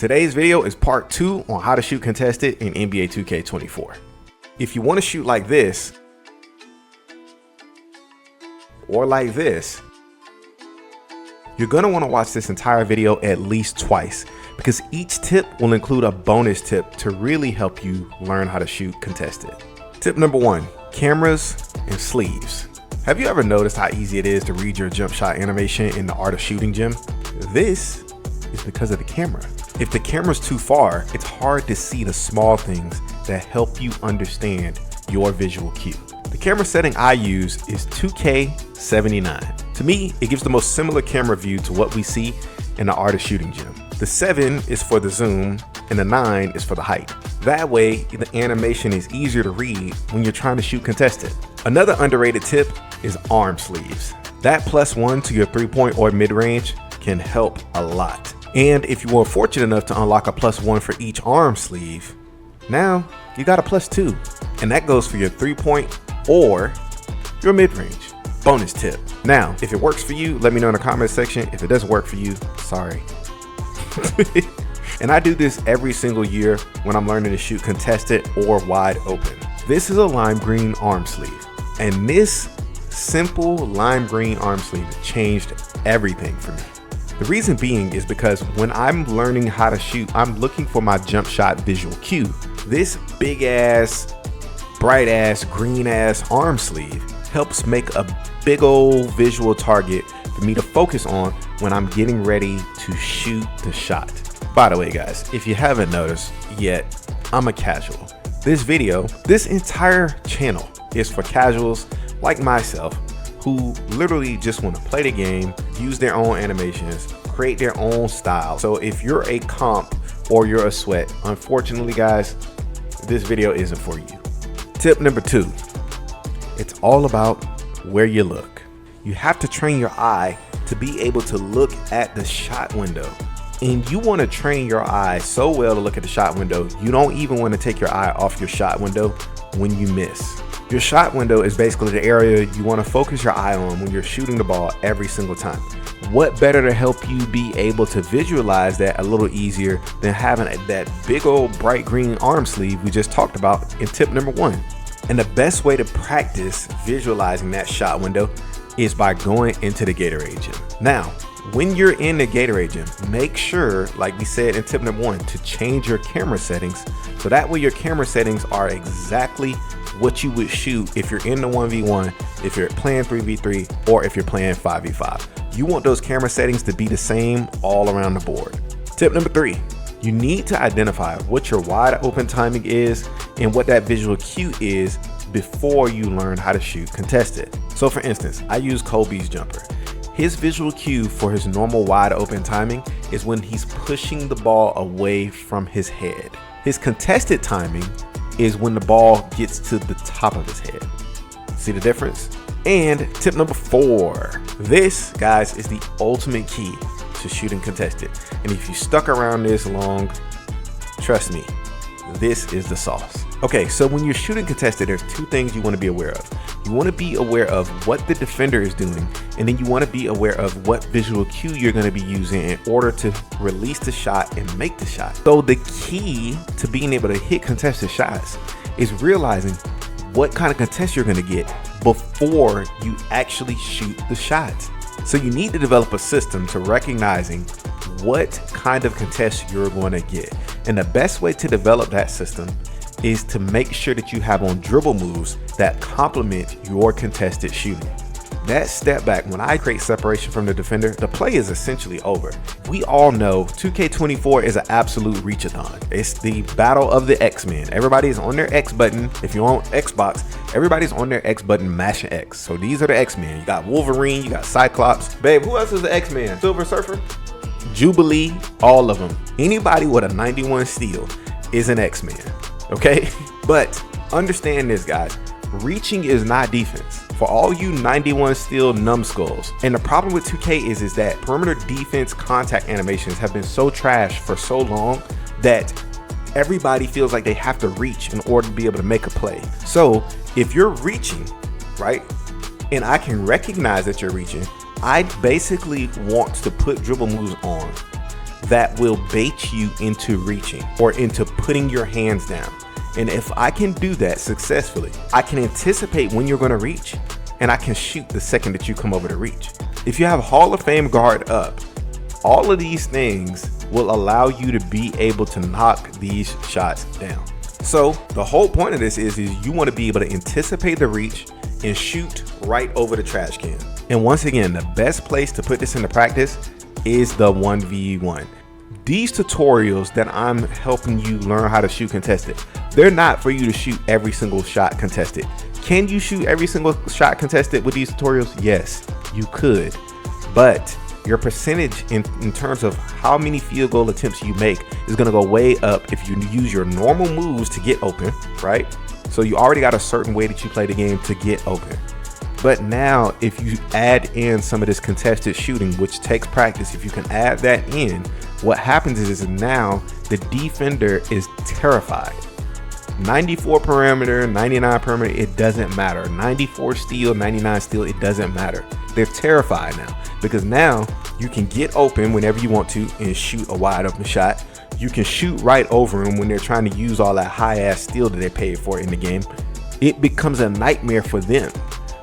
Today's video is part 2 on how to shoot contested in NBA 2K24. If you want to shoot like this, or like this, you're going to want to watch this entire video at least twice, because each tip will include a bonus tip to really help you learn how to shoot contested. Tip number 1, cameras and sleeves. Have you ever noticed how easy it is to read your jump shot animation in the Art of Shooting gym? This is because of the camera. If the camera's too far, it's hard to see the small things that help you understand your visual cue. The camera setting I use is 2K79. To me, it gives the most similar camera view to what we see in the Art of Shooting gym. The 7 is for the zoom and the 9 is for the height. That way, the animation is easier to read when you're trying to shoot contested. Another underrated tip is arm sleeves. That +1 to your 3-point or mid-range can help a lot. And if you were fortunate enough to unlock a +1 for each arm sleeve, now you got a +2. And that goes for your 3-point or your mid-range. Bonus tip. Now, if it works for you, let me know in the comment section. If it doesn't work for you, sorry. And I do this every single year when I'm learning to shoot contested or wide open. This is a lime green arm sleeve. And this simple lime green arm sleeve changed everything for me. The reason being is because when I'm learning how to shoot, I'm looking for my jump shot visual cue. This big ass, bright ass, green ass arm sleeve helps make a big old visual target for me to focus on when I'm getting ready to shoot the shot. By the way, guys, if you haven't noticed yet, I'm a casual. This entire channel is for casuals like myself who literally just want to play the game, use their own animations, create their own style. So if you're a comp or you're a sweat, unfortunately guys, this video isn't for you. Tip number 2, it's all about where you look. You have to train your eye to be able to look at the shot window. And you want to train your eye so well to look at the shot window, you don't even want to take your eye off your shot window when you miss. Your shot window is basically the area you want to focus your eye on when you're shooting the ball every single time. What better to help you be able to visualize that a little easier than having that big old bright green arm sleeve we just talked about in tip number 1. And the best way to practice visualizing that shot window is by going into the Gatorade gym. Now, when you're in the Gatorade gym, make sure, like we said in tip number 1, to change your camera settings so that way your camera settings are exactly what you would shoot if you're in the 1v1, if you're playing 3v3, or if you're playing 5v5. You want those camera settings to be the same all around the board. Tip number 3, you need to identify what your wide open timing is and what that visual cue is before you learn how to shoot contested. So for instance, I use Kobe's jumper. His visual cue for his normal wide open timing is when he's pushing the ball away from his head. His contested timing is when the ball gets to the top of his head. See the difference? And tip number 4, this, guys, is the ultimate key to shooting contested. And if you stuck around this long, trust me, this is the sauce. Okay, so when you're shooting contested, there's 2 things you want to be aware of. You want to be aware of what the defender is doing, and then you want to be aware of what visual cue you're going to be using in order to release the shot and make the shot. So the key to being able to hit contested shots is realizing what kind of contest you're going to get before you actually shoot the shot. So you need to develop a system to recognizing what kind of contest you're going to get. And the best way to develop that system is to make sure that you have on dribble moves that complement your contested shooting. That step back, when I create separation from the defender, the play is essentially over. We all know 2K24 is an absolute reach-a-thon. It's the battle of the X-Men. Everybody's on their X button. If you're on Xbox, everybody's on their X button mashing X. So these are the X-Men. You got Wolverine, you got Cyclops. Babe, who else is the X-Men? Silver Surfer? Jubilee, all of them. Anybody with a 91 steal is an X-Men. Okay, but understand this, guys, reaching is not defense for all you 91 steal numbskulls. And the problem with 2K is that perimeter defense contact animations have been so trash for so long that everybody feels like they have to reach in order to be able to make a play. So if you're reaching, right, and I can recognize that you're reaching, I basically want to put dribble moves on that will bait you into reaching or into putting your hands down. And if I can do that successfully, I can anticipate when you're going to reach, and I can shoot the second that you come over to reach. If you have Hall of Fame guard up, all of these things will allow you to be able to knock these shots down. So the whole point of this is you want to be able to anticipate the reach and shoot right over the trash can. And once again, the best place to put this into practice is the 1v1. These tutorials that I'm helping you learn how to shoot contested, they're not for you to shoot every single shot contested. Can you shoot every single shot contested with these tutorials? Yes, you could. But your percentage in terms of how many field goal attempts you make is going to go way up if you use your normal moves to get open, right? So you already got a certain way that you play the game to get open. But now if you add in some of this contested shooting, which takes practice, if you can add that in, what happens is now the defender is terrified. 94 perimeter, 99 perimeter, it doesn't matter. 94 steal, 99 steal, it doesn't matter. They're terrified now because now you can get open whenever you want to and shoot a wide open shot. You can shoot right over them when they're trying to use all that high ass steal that they paid for in the game. It becomes a nightmare for them.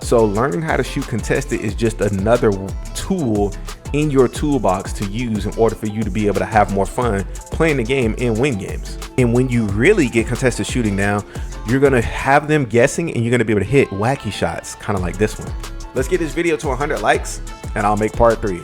So learning how to shoot contested is just another tool in your toolbox to use in order for you to be able to have more fun playing the game and win games. And when you really get contested shooting down, you're gonna have them guessing and you're gonna be able to hit wacky shots, kind of like this one. Let's get this video to 100 likes and I'll make part 3.